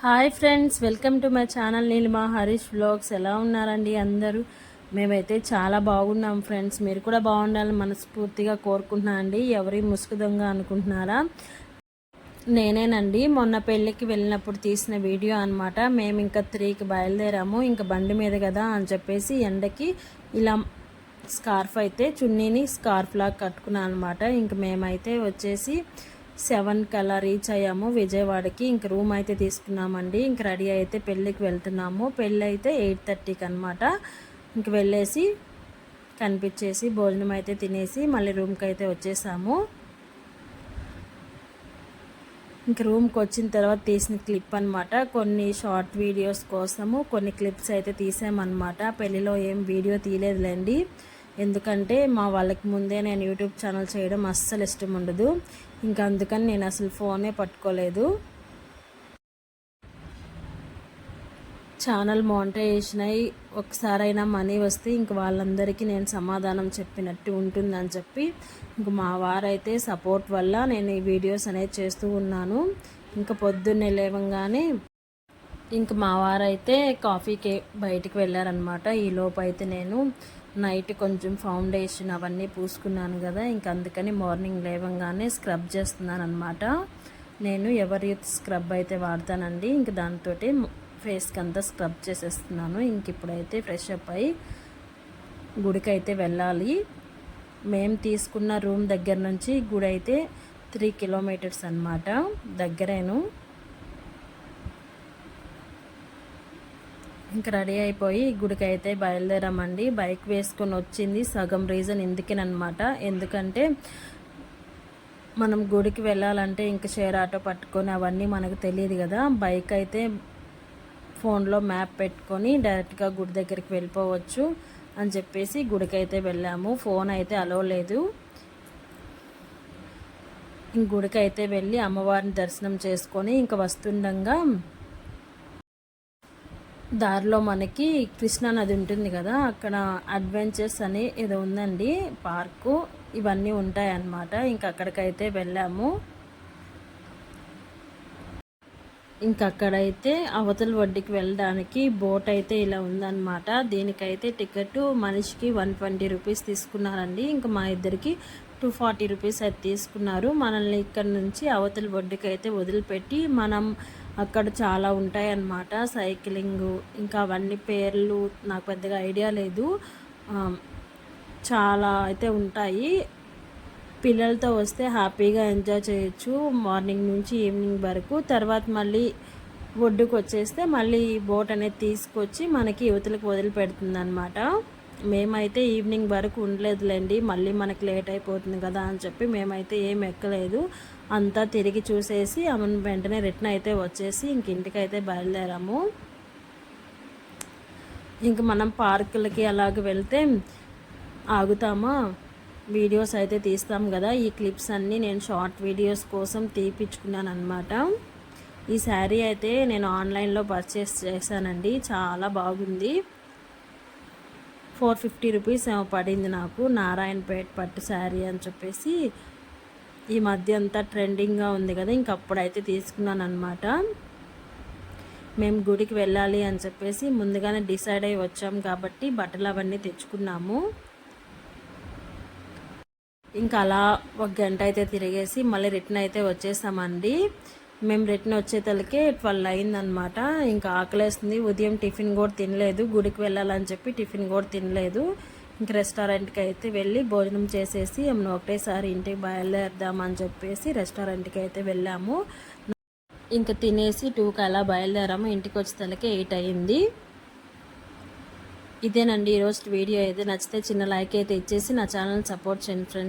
Hi friends, welcome to my channel Neelima Harish vlogs. ఎలా ఉన్నారండి అందరూ? మేమైతే చాలా బాగున్నాం ఫ్రెండ్స్. మీరు కూడా బాగుండాలని మనస్ఫూర్తిగా కోరుకుంటున్నా అండి. ఎవరి ముసుగు దొంగ అనుకుంటున్నారా? నేనేనండి. మొన్న పెళ్ళికి వెళ్ళినప్పుడు తీసిన వీడియో అనమాట. మేము ఇంకా 3కి బయలుదేరాము. ఇంకా బండి మీద కదా అని చెప్పేసి ఎండకి ఇలా స్కార్ఫ్ అయితే చున్నీని స్కార్ఫ్ లాగా కట్టుకున్నాను అనమాట. ఇంక మేమైతే వచ్చేసి 7కి అలా రీచ్ అయ్యాము విజయవాడకి. ఇంక రూమ్ అయితే తీసుకున్నామండి. ఇంక రెడీ అయితే పెళ్ళికి వెళ్తున్నాము. పెళ్ళి అయితే 8:30కి అనమాట. ఇంక వెళ్ళేసి కనిపించేసి భోజనం అయితే తినేసి మళ్ళీ రూమ్కి అయితే వచ్చేసాము. ఇంక రూమ్కి వచ్చిన తర్వాత తీసిన క్లిప్ అనమాట. కొన్ని షార్ట్ వీడియోస్ కోసము కొన్ని క్లిప్స్ అయితే తీసామన్నమాట. పెళ్ళిలో ఏం వీడియో తీయలేదులేండి, ఎందుకంటే మా వాళ్ళకి ముందే నేను యూట్యూబ్ ఛానల్ చేయడం అస్సలు ఇష్టం ఉండదు. ఇంకా అందుకని నేను అసలు ఫోనే పట్టుకోలేదు. ఛానల్ మోనిటైజేషన్ అయ్యి ఒకసారైనా మనీ వస్తే ఇంక వాళ్ళందరికీ నేను సమాధానం చెప్పినట్టు ఉంటుందని చెప్పి ఇంక మా వారైతే సపోర్ట్ వల్ల నేను ఈ వీడియోస్ అనేది చేస్తూ ఉన్నాను. ఇంకా పొద్దున్నే లేవంగానే ఇంక మా వారైతే కాఫీకి బయటికి వెళ్ళారనమాట. ఈ లోపు అయితే నేను నైట్ కొంచెం ఫౌండేషన్ అవన్నీ పూసుకున్నాను కదా, ఇంక అందుకని మార్నింగ్ లేవంగానే స్క్రబ్ చేస్తున్నాను అనమాట. నేను ఎవరి స్క్రబ్ అయితే వాడతానండి. ఇంక దాంతో ఫేస్కి అంతా స్క్రబ్ చేసేస్తున్నాను. ఇంక ఇప్పుడైతే ఫ్రెష్ అప్ అయ్యి గుడికి అయితే వెళ్ళాలి. మేము తీసుకున్న రూమ్ దగ్గర నుంచి గుడి అయితే 3 కిలోమీటర్స్ అనమాట, దగ్గరేను. ఇంక రెడీ అయిపోయి గుడికి అయితే బయలుదేరామండి. బైక్ వేసుకొని వచ్చింది సగం రీజన్ ఇందుకేనమాట. ఎందుకంటే మనం గుడికి వెళ్ళాలంటే ఇంక షేర్ ఆటో పట్టుకొని అవన్నీ మనకు తెలియదు కదా. బైక్ అయితే ఫోన్లో మ్యాప్ పెట్టుకొని డైరెక్ట్గా గుడి దగ్గరికి వెళ్ళిపోవచ్చు అని చెప్పేసి గుడికి అయితే వెళ్ళాము. ఫోన్ అయితే అలో లేదు. ఇంక గుడికి అయితే వెళ్ళి అమ్మవారిని దర్శనం చేసుకొని ఇంక వస్తుండగా దారిలో మనకి కృష్ణా నది ఉంటుంది కదా, అక్కడ అడ్వెంచర్స్ అని ఏదో ఉందండి పార్కు, ఇవన్నీ ఉంటాయన్నమాట. ఇంక అక్కడికైతే వెళ్ళాము. ఇంక అక్కడైతే అవతల ఒడ్డుకి వెళ్ళడానికి బోట్ అయితే ఇలా ఉందన్నమాట. దీనికైతే టికెట్ మనిషికి 120 రూపీస్ తీసుకున్నారండి. ఇంకా మా ఇద్దరికి 240 రూపీస్ అయితే తీసుకున్నారు. మనల్ని ఇక్కడ నుంచి అవతల ఒడ్డుకి అయితే వదిలిపెట్టి మనం అక్కడ చాలా ఉంటాయన్నమాట, సైక్లింగ్ ఇంకా అవన్నీ పేర్లు నాకు పెద్దగా ఐడియా లేదు, చాలా అయితే ఉంటాయి. పిల్లలతో వస్తే హ్యాపీగా ఎంజాయ్ చేయొచ్చు మార్నింగ్ నుంచి ఈవినింగ్ వరకు. తర్వాత మళ్ళీ ఒడ్డుకు వచ్చేస్తే మళ్ళీ బోట్ అనేది తీసుకొచ్చి మనకి యువతలకు వదిలిపెడుతుంది అనమాట. మేమైతే ఈవినింగ్ వరకు ఉండలేదులేండి, మళ్ళీ మనకి లేట్ అయిపోతుంది కదా అని చెప్పి మేమైతే ఏం ఎక్కలేదు. అంతా తిరిగి చూసేసి ఆమెను వెంటనే రిటర్న్ అయితే వచ్చేసి ఇంక ఇంటికైతే బయలుదేరాము. ఇంక మనం పార్కులకి అలాగ వెళ్తే ఆగుతామా, వీడియోస్ అయితే తీస్తాం కదా. ఈ క్లిప్స్ అన్నీ నేను షార్ట్ వీడియోస్ కోసం తీపిచ్చుకున్నాను అనమాట. ఈ శారీ అయితే నేను ఆన్లైన్లో పర్చేస్ చేశానండి, చాలా బాగుంది. 450 రూపీస్ ఏమో పడింది నాకు. నారాయణపేట పట్టు శారీ అని చెప్పేసి ఈ మధ్య అంతా ట్రెండింగ్గా ఉంది కదా, ఇంకప్పుడైతే తీసుకున్నాను అనమాట. మేము గుడికి వెళ్ళాలి అని చెప్పేసి ముందుగానే డిసైడ్ అయ్యి వచ్చాం కాబట్టి బట్టలు అవన్నీ తెచ్చుకున్నాము. ఇంకా అలా 1 గంట అయితే తిరిగేసి మళ్ళీ రిటర్న్ అయితే వచ్చేసామండి. మేము రిటర్న్ వచ్చేతలకే 12 అయిందనమాట. ఇంకా ఆకలేస్తుంది. ఉదయం టిఫిన్ కూడా తినలేదు, గుడికి వెళ్ళాలని చెప్పి టిఫిన్ కూడా తినలేదు. ఇంక రెస్టారెంట్కి అయితే వెళ్ళి భోజనం చేసేసి ఏమన్నా ఒకటేసారి ఇంటికి బయలుదేరదామని చెప్పేసి రెస్టారెంట్కి అయితే వెళ్ళాము. ఇంకా తినేసి 2కి అలా బయలుదేరాము. ఇంటికి వచ్చేతలకే 8 అయింది. ఇదేనండి ఈరోజు వీడియో. అయితే నచ్చితే చిన్న లైక్ అయితే ఇచ్చేసి నా ఛానల్ సపోర్ట్ చేయండి ఫ్రెండ్స్.